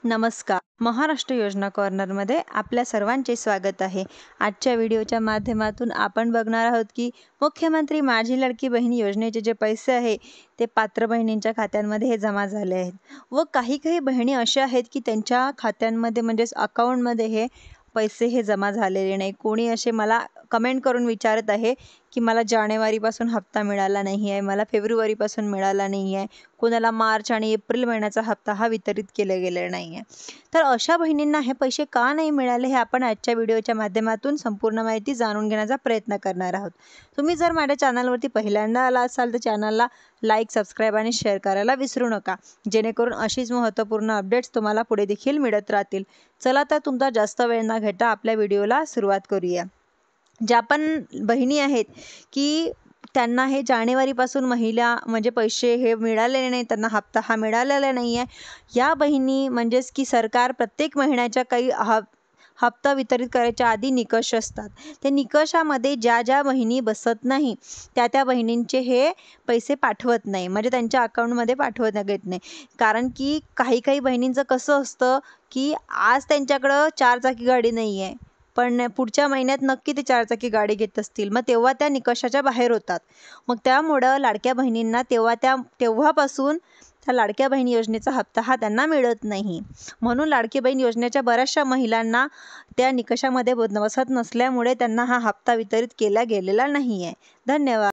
नमस्कार. महाराष्ट्र योजना कॉर्नरमध्ये आपल्या सर्वांचे स्वागत आहे. आजच्या व्हिडिओच्या माध्यमातून आपण बघणार आहोत की मुख्यमंत्री माझी लाडकी बहीण योजनेचे जे पैसे आहे ते पात्र बहिणींच्या खात्यांमध्ये हे जमा झाले आहेत व काही बहिणी अशा आहेत की त्यांच्या खात्यांमध्ये म्हणजेच अकाउंटमध्ये हे पैसे हे जमा झालेले नाही. कोणी असे मला कमेंट करून विचारत आहे की मला जानेवारीपासून हप्ता मिळाला नाही आहे, मला फेब्रुवारीपासून मिळाला नाही आहे, कोणाला मार्च आणि एप्रिल महिन्याचा हप्ता हा वितरित केला गेलेला नाही आहे. तर अशा बहिणींना हे पैसे का नाही मिळाले हे आपण आजच्या व्हिडिओच्या माध्यमातून संपूर्ण माहिती जाणून घेण्याचा प्रयत्न करणार आहोत. तुम्ही जर माझ्या चॅनलवरती पहिल्यांदा आला असाल तर चॅनलला लाईक, सबस्क्राईब आणि शेअर करायला विसरू नका, जेणेकरून अशीच महत्त्वपूर्ण अपडेट्स तुम्हाला पुढे देखील मिळत राहतील. चला तर तुमचा जास्त वेळ न घेता आपल्या व्हिडिओला सुरुवात करूया. ज्या पण बहिणी आहेत की त्यांना हे जानेवारीपासून महिला म्हणजे पैसे हे मिळालेले नाही, त्यांना हप्ता हा मिळालेला नाही आहे, या बहिणी म्हणजेच की सरकार प्रत्येक महिन्याच्या काही हप्ता वितरित करायच्या आधी निकष असतात. ते निकषामध्ये ज्या बहिणी बसत नाही त्या बहिणींचे हे पैसे पाठवत नाही, म्हणजे त्यांच्या अकाउंटमध्ये पाठवत येत नाही. कारण की काही बहिणींचं कसं असतं की आज त्यांच्याकडं 4 चाकी गाडी नाही आहे, पण पुढच्या महिन्यात नक्की ते 4 चाकी गाडी घेत असतील, मग तेव्हा त्या निकषाच्या बाहेर होतात. मग त्यामुळं लाडक्या बहिणींना तेव्हापासून त्या लाडक्या बहीण योजनेचा हप्ता हा त्यांना मिळत नाही. म्हणून लाडकी बहीण योजनेच्या बऱ्याचशा महिलांना त्या निकषामध्ये बसत नसल्यामुळे त्यांना हा हप्ता वितरित केला गेलेला नाही आहे. धन्यवाद.